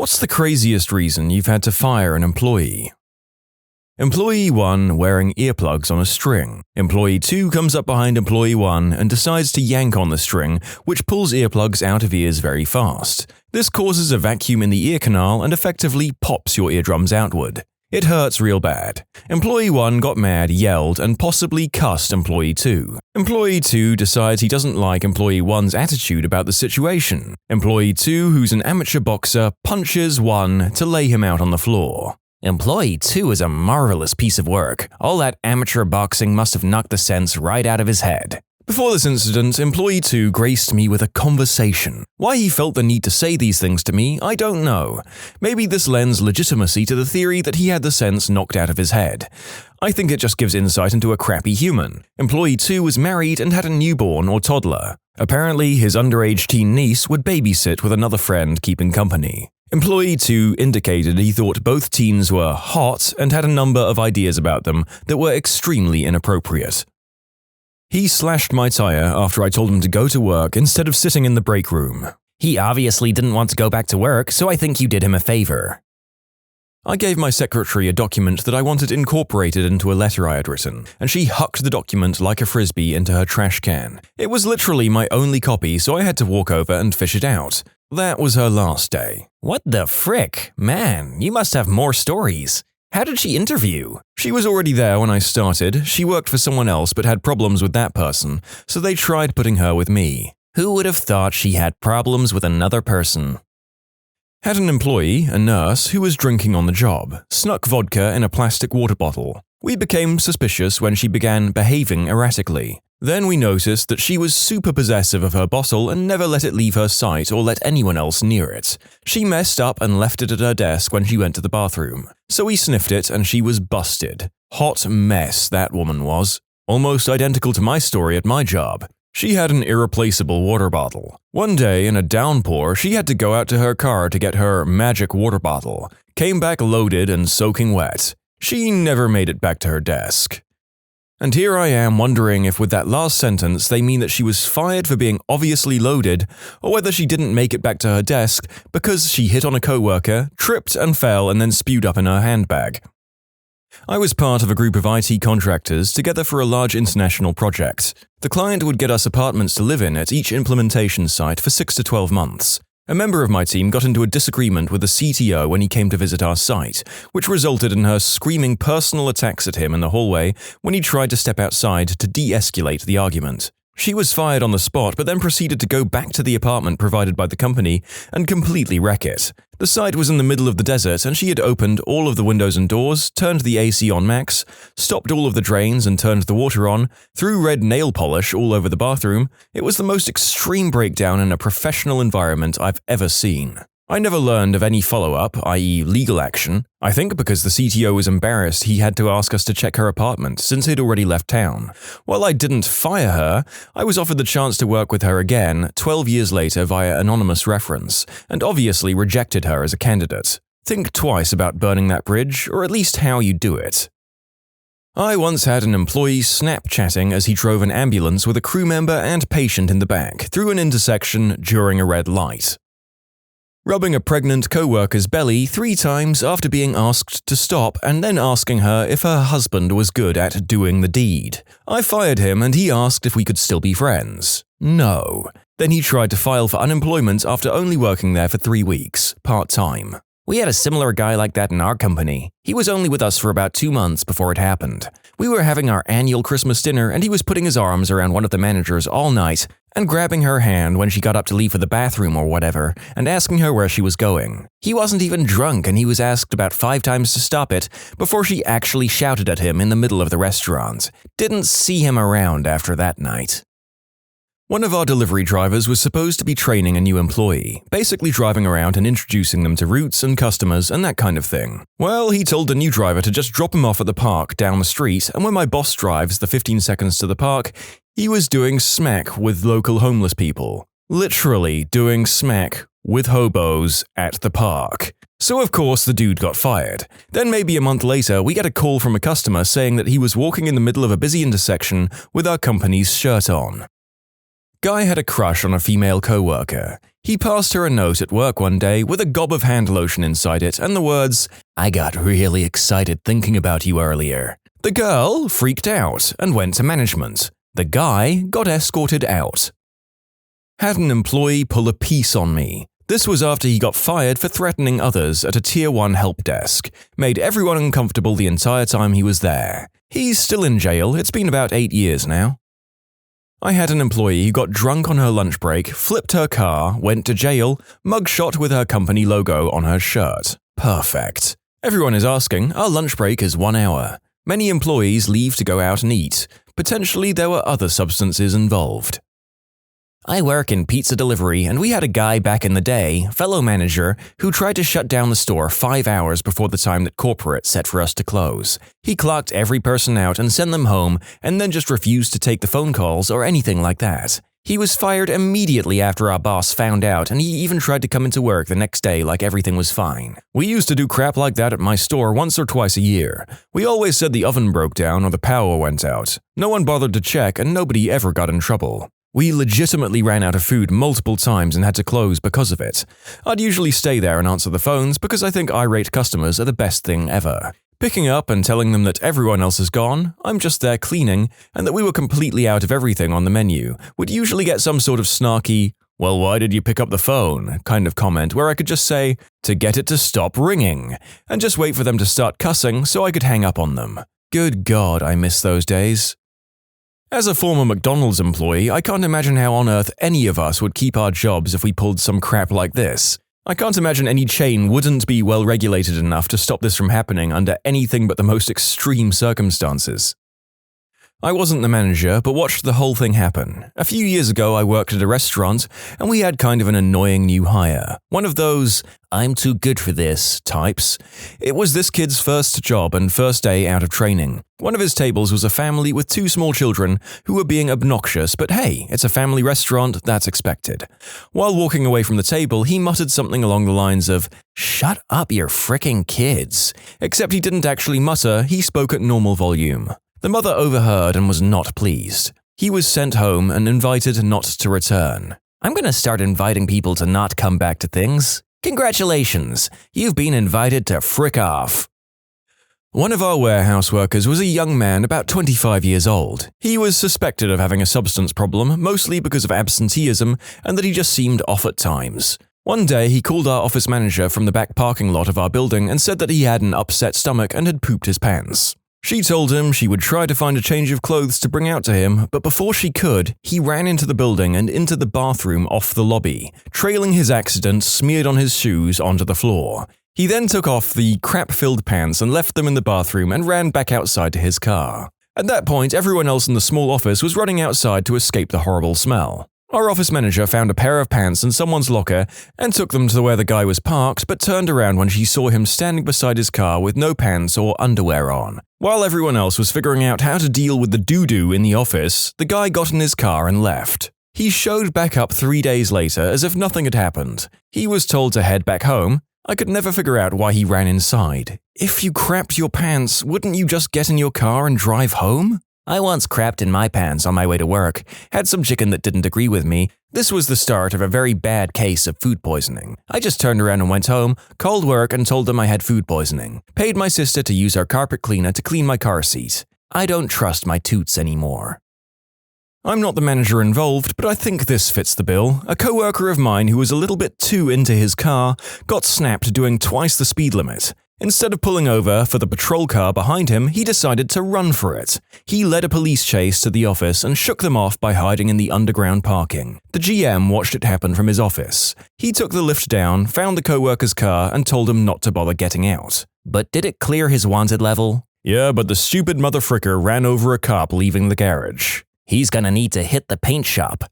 What's the craziest reason you've had to fire an employee? Employee 1 wearing earplugs on a string. Employee 2 comes up behind Employee 1 and decides to yank on the string, which pulls earplugs out of ears very fast. This causes a vacuum in the ear canal and effectively pops your eardrums outward. It hurts real bad. Employee 1 got mad, yelled, and possibly cussed Employee 2. Employee 2 decides he doesn't like Employee 1's attitude about the situation. Employee 2, who's an amateur boxer, punches 1 to lay him out on the floor. Employee 2 is a marvelous piece of work. All that amateur boxing must have knocked the sense right out of his head. Before this incident, Employee 2 graced me with a conversation. Why he felt the need to say these things to me, I don't know. Maybe this lends legitimacy to the theory that he had the sense knocked out of his head. I think it just gives insight into a crappy human. Employee 2 was married and had a newborn or toddler. Apparently, his underage teen niece would babysit with another friend keeping company. Employee 2 indicated he thought both teens were hot and had a number of ideas about them that were extremely inappropriate. He slashed my tire after I told him to go to work instead of sitting in the break room. He obviously didn't want to go back to work, so I think you did him a favor. I gave my secretary a document that I wanted incorporated into a letter I had written, and she hucked the document like a frisbee into her trash can. It was literally my only copy, so I had to walk over and fish it out. That was her last day. What the frick? Man, you must have more stories. How did she interview? She was already there when I started. She worked for someone else but had problems with that person, so they tried putting her with me. Who would have thought she had problems with another person? Had an employee, a nurse, who was drinking on the job, snuck vodka in a plastic water bottle. We became suspicious when she began behaving erratically. Then we noticed that she was super possessive of her bottle and never let it leave her sight or let anyone else near it. She messed up and left it at her desk when she went to the bathroom. So we sniffed it and she was busted. Hot mess that woman was. Almost identical to my story at my job. She had an irreplaceable water bottle. One day in a downpour, she had to go out to her car to get her magic water bottle. Came back loaded and soaking wet. She never made it back to her desk. And here I am wondering if with that last sentence they mean that she was fired for being obviously loaded, or whether she didn't make it back to her desk because she hit on a coworker, tripped and fell and then spewed up in her handbag. I was part of a group of IT contractors together for a large international project. The client would get us apartments to live in at each implementation site for 6 to 12 months. A member of my team got into a disagreement with the CTO when he came to visit our site, which resulted in her screaming personal attacks at him in the hallway when he tried to step outside to de-escalate the argument. She was fired on the spot but then proceeded to go back to the apartment provided by the company and completely wreck it. The site was in the middle of the desert and she had opened all of the windows and doors, turned the AC on max, stopped all of the drains and turned the water on, threw red nail polish all over the bathroom. It was the most extreme breakdown in a professional environment I've ever seen. I never learned of any follow-up, i.e. legal action. I think because the CTO was embarrassed he had to ask us to check her apartment since he'd already left town. While I didn't fire her, I was offered the chance to work with her again 12 years later via anonymous reference, and obviously rejected her as a candidate. Think twice about burning that bridge, or at least how you do it. I once had an employee Snapchatting as he drove an ambulance with a crew member and patient in the back through an intersection during a red light. Rubbing a pregnant co-worker's belly 3 times after being asked to stop and then asking her if her husband was good at doing the deed. I fired him and he asked if we could still be friends. No. Then he tried to file for unemployment after only working there for 3 weeks, part-time. We had a similar guy like that in our company. He was only with us for about 2 months before it happened. We were having our annual Christmas dinner and he was putting his arms around one of the managers all night and grabbing her hand when she got up to leave for the bathroom or whatever and asking her where she was going. He wasn't even drunk and he was asked about 5 times to stop it before she actually shouted at him in the middle of the restaurant. Didn't see him around after that night. One of our delivery drivers was supposed to be training a new employee, basically driving around and introducing them to routes and customers and that kind of thing. Well, he told the new driver to just drop him off at the park down the street, and when my boss drives the 15 seconds to the park, he was doing smack with local homeless people. Literally doing smack with hobos at the park. So of course the dude got fired. Then maybe a month later, we get a call from a customer saying that he was walking in the middle of a busy intersection with our company's shirt on. Guy had a crush on a female co-worker. He passed her a note at work one day with a gob of hand lotion inside it and the words, "I got really excited thinking about you earlier." The girl freaked out and went to management. The guy got escorted out. Had an employee pull a piece on me. This was after he got fired for threatening others at a Tier 1 help desk. Made everyone uncomfortable the entire time he was there. He's still in jail, it's been about 8 years now. I had an employee who got drunk on her lunch break, flipped her car, went to jail, mugshot with her company logo on her shirt. Perfect. Everyone is asking, our lunch break is 1 hour. Many employees leave to go out and eat. Potentially there were other substances involved. I work in pizza delivery, and we had a guy back in the day, fellow manager, who tried to shut down the store 5 hours before the time that corporate set for us to close. He clocked every person out and sent them home, and then just refused to take the phone calls or anything like that. He was fired immediately after our boss found out, and he even tried to come into work the next day like everything was fine. We used to do crap like that at my store once or twice a year. We always said the oven broke down or the power went out. No one bothered to check, and nobody ever got in trouble. We legitimately ran out of food multiple times and had to close because of it. I'd usually stay there and answer the phones because I think irate customers are the best thing ever. Picking up and telling them that everyone else is gone, I'm just there cleaning, and that we were completely out of everything on the menu, would usually get some sort of snarky, "Well, why did you pick up the phone?" kind of comment where I could just say, "To get it to stop ringing," and just wait for them to start cussing so I could hang up on them. Good God, I miss those days. As a former McDonald's employee, I can't imagine how on earth any of us would keep our jobs if we pulled some crap like this. I can't imagine any chain wouldn't be well regulated enough to stop this from happening under anything but the most extreme circumstances. I wasn't the manager, but watched the whole thing happen. A few years ago, I worked at a restaurant, and we had kind of an annoying new hire. One of those, "I'm too good for this" types. It was this kid's first job and first day out of training. One of his tables was a family with 2 small children who were being obnoxious, but hey, it's a family restaurant, that's expected. While walking away from the table, he muttered something along the lines of, "Shut up, you fricking kids." Except he didn't actually mutter, he spoke at normal volume. The mother overheard and was not pleased. He was sent home and invited not to return. "I'm going to start inviting people to not come back to things. Congratulations, you've been invited to frick off." One of our warehouse workers was a young man about 25 years old. He was suspected of having a substance problem, mostly because of absenteeism and that he just seemed off at times. One day, he called our office manager from the back parking lot of our building and said that he had an upset stomach and had pooped his pants. She told him she would try to find a change of clothes to bring out to him, but before she could, he ran into the building and into the bathroom off the lobby, trailing his accident smeared on his shoes onto the floor. He then took off the crap-filled pants and left them in the bathroom and ran back outside to his car. At that point, everyone else in the small office was running outside to escape the horrible smell. Our office manager found a pair of pants in someone's locker and took them to where the guy was parked, but turned around when she saw him standing beside his car with no pants or underwear on. While everyone else was figuring out how to deal with the doo-doo in the office, the guy got in his car and left. He showed back up 3 days later as if nothing had happened. He was told to head back home. I could never figure out why he ran inside. If you crapped your pants, wouldn't you just get in your car and drive home? I once crapped in my pants on my way to work, had some chicken that didn't agree with me. This was the start of a very bad case of food poisoning. I just turned around and went home, called work and told them I had food poisoning. Paid my sister to use our carpet cleaner to clean my car seat. I don't trust my toots anymore. I'm not the manager involved, but I think this fits the bill. A coworker of mine who was a little bit too into his car got snapped doing twice the speed limit. Instead of pulling over for the patrol car behind him, he decided to run for it. He led a police chase to the office and shook them off by hiding in the underground parking. The GM watched it happen from his office. He took the lift down, found the coworker's car, and told him not to bother getting out. But did it clear his wanted level? Yeah, but the stupid motherfricker ran over a cop leaving the garage. He's gonna need to hit the paint shop.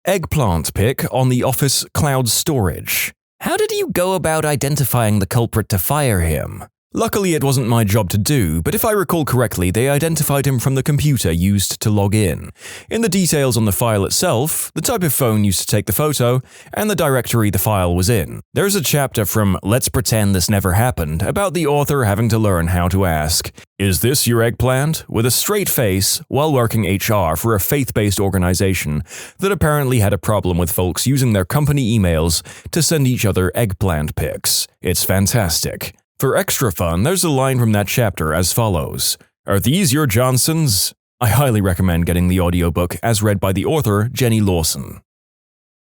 Eggplant pic on the office cloud storage. How did you go about identifying the culprit to fire him? Luckily, it wasn't my job to do, but if I recall correctly, they identified him from the computer used to log in. In the details on the file itself, the type of phone used to take the photo, and the directory the file was in. There's a chapter from Let's Pretend This Never Happened about the author having to learn how to ask, "Is this your eggplant?" with a straight face while working HR for a faith-based organization that apparently had a problem with folks using their company emails to send each other eggplant pics. It's fantastic. For extra fun, there's a line from that chapter as follows. "Are these your Johnsons?" I highly recommend getting the audiobook as read by the author, Jenny Lawson.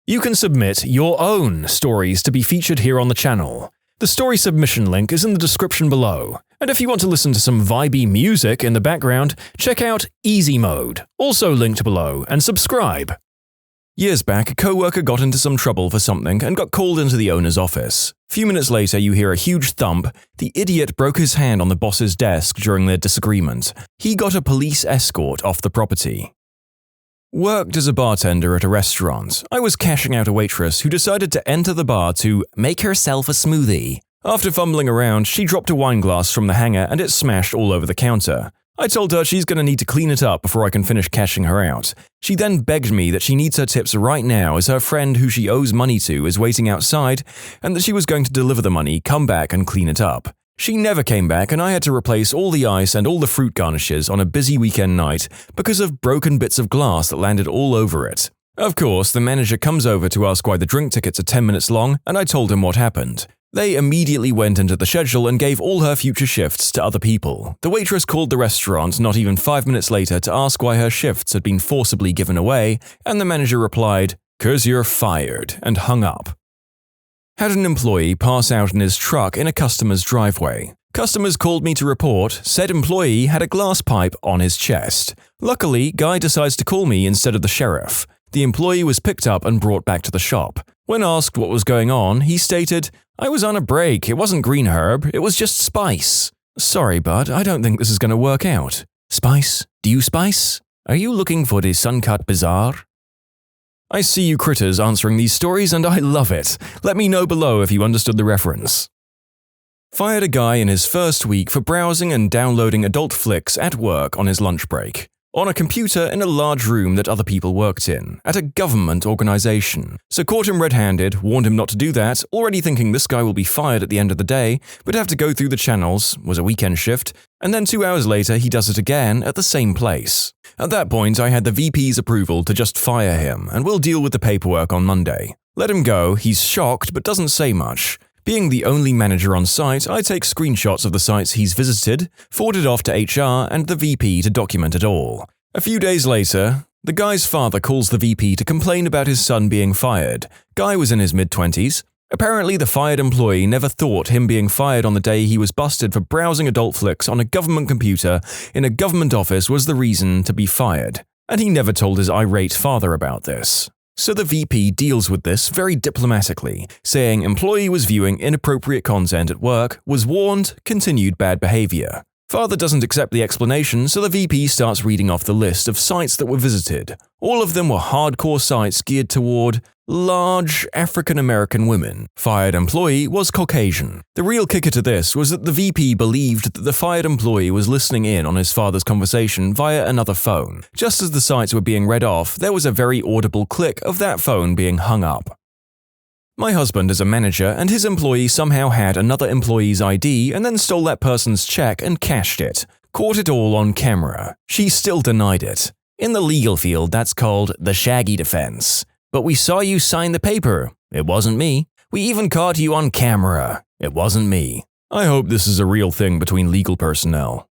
You can submit your own stories to be featured here on the channel. The story submission link is in the description below. And if you want to listen to some vibey music in the background, check out easymode, also linked below, and subscribe. Years back, a co-worker got into some trouble for something and got called into the owner's office. A few minutes later, you hear a huge thump. The idiot broke his hand on the boss's desk during their disagreement. He got a police escort off the property. Worked as a bartender at a restaurant. I was cashing out a waitress who decided to enter the bar to make herself a smoothie. After fumbling around, she dropped a wine glass from the hanger and it smashed all over the counter. I told her she's going to need to clean it up before I can finish cashing her out. She then begged me that she needs her tips right now as her friend who she owes money to is waiting outside and that she was going to deliver the money, come back and clean it up. She never came back and I had to replace all the ice and all the fruit garnishes on a busy weekend night because of broken bits of glass that landed all over it. Of course, the manager comes over to ask why the drink tickets are 10 minutes long and I told him what happened. They immediately went into the schedule and gave all her future shifts to other people. The waitress called the restaurant not even 5 minutes later to ask why her shifts had been forcibly given away, and the manager replied, "'Cause you're fired," and hung up. Had an employee pass out in his truck in a customer's driveway. Customers called me to report said employee had a glass pipe on his chest. Luckily, guy decides to call me instead of the sheriff. The employee was picked up and brought back to the shop. When asked what was going on, he stated, "I was on a break, it wasn't green herb, it was just spice." "Sorry, bud, I don't think this is going to work out." "Spice? Do you spice? Are you looking for the Suncut Bazaar?" I see you critters answering these stories and I love it. Let me know below if you understood the reference. Fired a guy in his first week for browsing and downloading adult flicks at work on his lunch break. On a computer in a large room that other people worked in, at a government organization. So caught him red-handed, warned him not to do that, already thinking this guy will be fired at the end of the day, but have to go through the channels, was a weekend shift, and then 2 hours later he does it again at the same place. At that point I had the VP's approval to just fire him, and we'll deal with the paperwork on Monday. Let him go, he's shocked but doesn't say much. Being the only manager on site, I take screenshots of the sites he's visited, forward it off to HR and the VP to document it all. A few days later, the guy's father calls the VP to complain about his son being fired. Guy was in his mid-20s. Apparently, the fired employee never thought him being fired on the day he was busted for browsing adult flicks on a government computer in a government office was the reason to be fired. And he never told his irate father about this. So the VP deals with this very diplomatically, saying employee was viewing inappropriate content at work, was warned, continued bad behavior. Father doesn't accept the explanation, so the VP starts reading off the list of sites that were visited. All of them were hardcore sites geared toward large African-American women. Fired employee was Caucasian. The real kicker to this was that the VP believed that the fired employee was listening in on his father's conversation via another phone. Just as the sites were being read off, there was a very audible click of that phone being hung up. My husband is a manager and his employee somehow had another employee's ID and then stole that person's check and cashed it. Caught it all on camera. She still denied it. In the legal field, that's called the shaggy defense. But we saw you sign the paper. It wasn't me. We even caught you on camera. It wasn't me. I hope this is a real thing between legal personnel.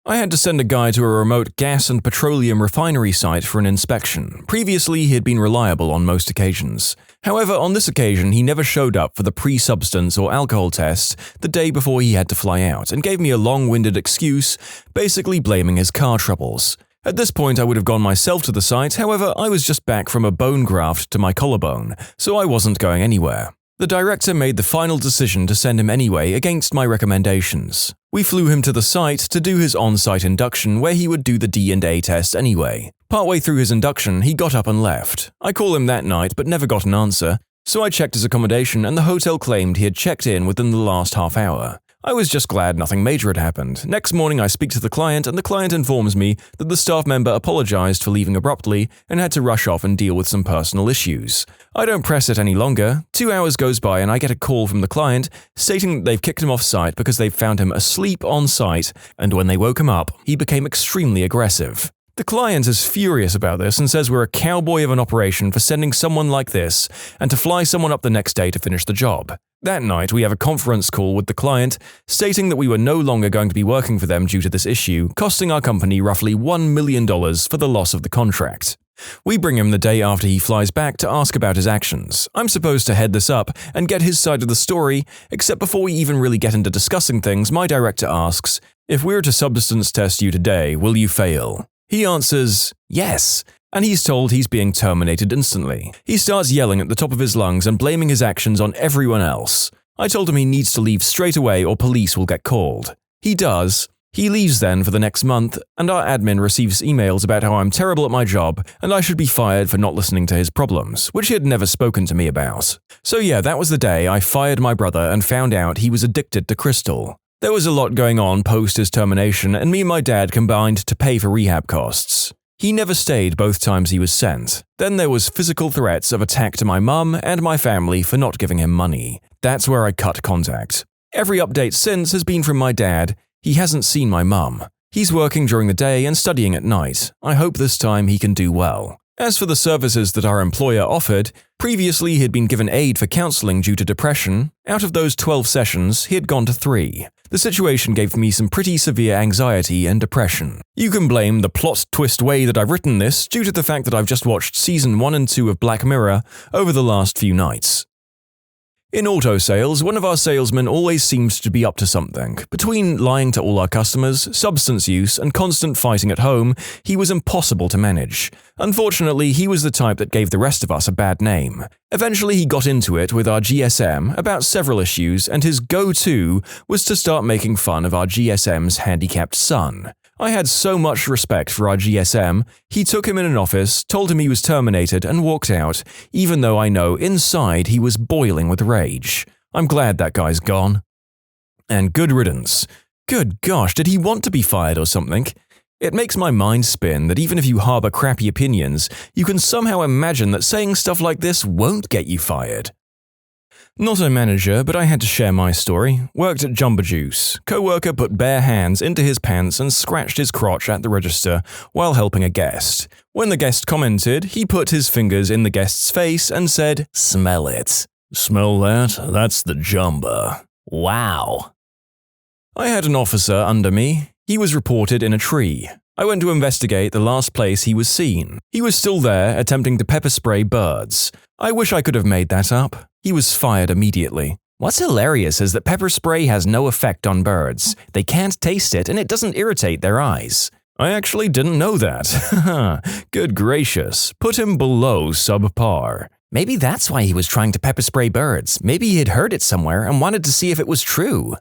I had to send a guy to a remote gas and petroleum refinery site for an inspection. Previously, he had been reliable on most occasions. However, on this occasion, he never showed up for the pre-substance or alcohol test the day before he had to fly out and gave me a long-winded excuse, basically blaming his car troubles. At this point, I would have gone myself to the site, however, I was just back from a bone graft to my collarbone, so I wasn't going anywhere. The director made the final decision to send him anyway against my recommendations. We flew him to the site to do his on-site induction where he would do the D&A test anyway. Partway through his induction, he got up and left. I called him that night but never got an answer, so I checked his accommodation and the hotel claimed he had checked in within the last half hour. I was just glad nothing major had happened. Next morning I speak to the client and the client informs me that the staff member apologized for leaving abruptly and had to rush off and deal with some personal issues. I don't press it any longer. 2 hours goes by and I get a call from the client stating that they've kicked him off site because they've found him asleep on site, and when they woke him up, he became extremely aggressive. The client is furious about this and says we're a cowboy of an operation for sending someone like this and to fly someone up the next day to finish the job. That night, we have a conference call with the client stating that we were no longer going to be working for them due to this issue, costing our company roughly $1 million for the loss of the contract. We bring him the day after he flies back to ask about his actions. I'm supposed to head this up and get his side of the story, except before we even really get into discussing things, my director asks, "If we were to substance test you today, will you fail?" He answers, "Yes," and he's told he's being terminated instantly. He starts yelling at the top of his lungs and blaming his actions on everyone else. I told him he needs to leave straight away or police will get called. He does. He leaves then for the next month, and our admin receives emails about how I'm terrible at my job and I should be fired for not listening to his problems, which he had never spoken to me about. So yeah, that was the day I fired my brother and found out he was addicted to crystal. There was a lot going on post his termination, and me and my dad combined to pay for rehab costs. He never stayed both times he was sent. Then there was physical threats of attack to my mum and my family for not giving him money. That's where I cut contact. Every update since has been from my dad. He hasn't seen my mum. He's working during the day and studying at night. I hope this time he can do well. As for the services that our employer offered, previously he had been given aid for counseling due to depression. Out of those 12 sessions, he had gone to 3. The situation gave me some pretty severe anxiety and depression. You can blame the plot twist way that I've written this due to the fact that I've just watched season 1 and 2 of Black Mirror over the last few nights. In auto sales, one of our salesmen always seems to be up to something. Between lying to all our customers, substance use, and constant fighting at home, he was impossible to manage. Unfortunately, he was the type that gave the rest of us a bad name. Eventually, he got into it with our GSM about several issues, and his go-to was to start making fun of our GSM's handicapped son. I had so much respect for our GSM, he took him in an office, told him he was terminated, and walked out, even though I know inside he was boiling with rage. I'm glad that guy's gone. And good riddance. Good gosh, did he want to be fired or something? It makes my mind spin that even if you harbor crappy opinions, you can somehow imagine that saying stuff like this won't get you fired. Not a manager, but I had to share my story. Worked at Jumbo Juice. Co-worker put bare hands into his pants and scratched his crotch at the register while helping a guest. When the guest commented, he put his fingers in the guest's face and said, "Smell it." "Smell that? That's the Jumbo." Wow. I had an officer under me. He was reported in a tree. I went to investigate the last place he was seen. He was still there, attempting to pepper spray birds. I wish I could have made that up. He was fired immediately. What's hilarious is that pepper spray has no effect on birds. They can't taste it and it doesn't irritate their eyes. I actually didn't know that. Good gracious. Put him below subpar. Maybe that's why he was trying to pepper spray birds. Maybe he had heard it somewhere and wanted to see if it was true.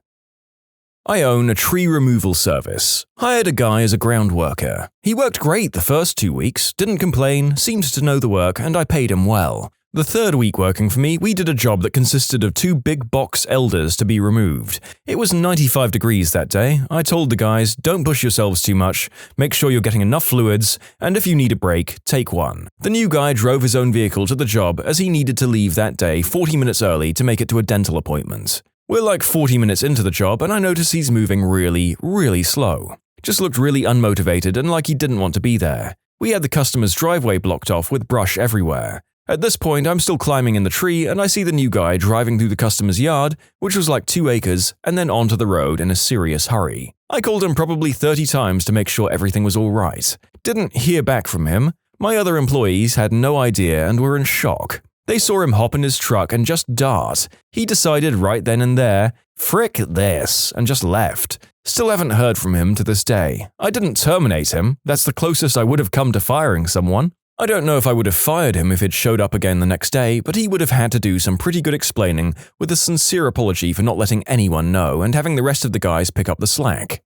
I own a tree removal service. Hired a guy as a ground worker. He worked great the first 2 weeks, didn't complain, seemed to know the work, and I paid him well. The third week working for me, we did a job that consisted of 2 big box elders to be removed. It was 95 degrees that day. I told the guys, don't push yourselves too much, make sure you're getting enough fluids, and if you need a break, take one. The new guy drove his own vehicle to the job as he needed to leave that day 40 minutes early to make it to a dental appointment. We're like 40 minutes into the job and I notice he's moving really slow. Just looked really unmotivated and like he didn't want to be there. We had the customer's driveway blocked off with brush everywhere. At this point, I'm still climbing in the tree and I see the new guy driving through the customer's yard, which was like 2 acres, and then onto the road in a serious hurry. I called him probably 30 times to make sure everything was all right. Didn't hear back from him. My other employees had no idea and were in shock. They saw him hop in his truck and just dart. He decided right then and there, frick this, and just left. Still haven't heard from him to this day. I didn't terminate him. That's the closest I would have come to firing someone. I don't know if I would have fired him if he'd showed up again the next day, but he would have had to do some pretty good explaining with a sincere apology for not letting anyone know and having the rest of the guys pick up the slack.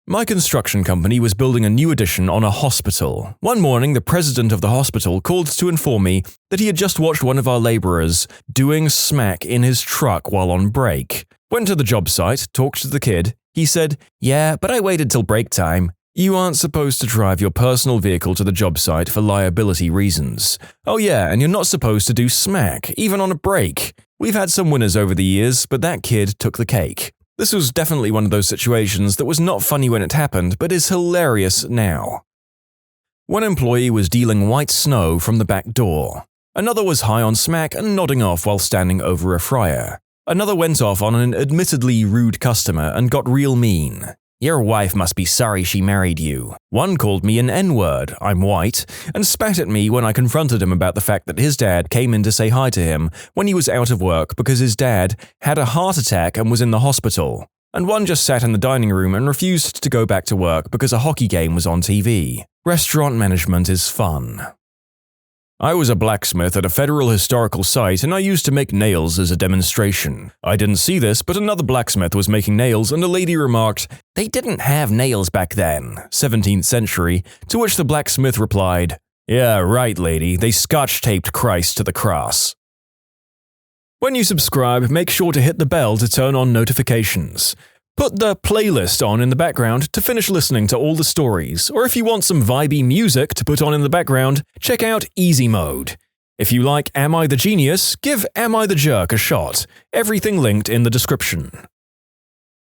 My construction company was building a new addition on a hospital. One morning, the president of the hospital called to inform me that he had just watched one of our laborers doing smack in his truck while on break. Went to the job site, talked to the kid. He said, "Yeah, but I waited till break time." You aren't supposed to drive your personal vehicle to the job site for liability reasons. Oh yeah, and you're not supposed to do smack, even on a break. We've had some winners over the years, but that kid took the cake. This was definitely one of those situations that was not funny when it happened, but is hilarious now. One employee was dealing white snow from the back door. Another was high on smack and nodding off while standing over a fryer. Another went off on an admittedly rude customer and got real mean. "Your wife must be sorry she married you." One called me an N-word, I'm white, and spat at me when I confronted him about the fact that his dad came in to say hi to him when he was out of work because his dad had a heart attack and was in the hospital. And one just sat in the dining room and refused to go back to work because a hockey game was on TV. Restaurant management is fun. I was a blacksmith at a federal historical site and I used to make nails as a demonstration. I didn't see this, but another blacksmith was making nails and a lady remarked, "They didn't have nails back then, 17th century, to which the blacksmith replied, "Yeah, right, lady, they scotch-taped Christ to the cross." When you subscribe, make sure to hit the bell to turn on notifications. Put the playlist on in the background to finish listening to all the stories, or if you want some vibey music to put on in the background, check out easymode. If you like Am I the Genius, give Am I the Jerk a shot. Everything linked in the description.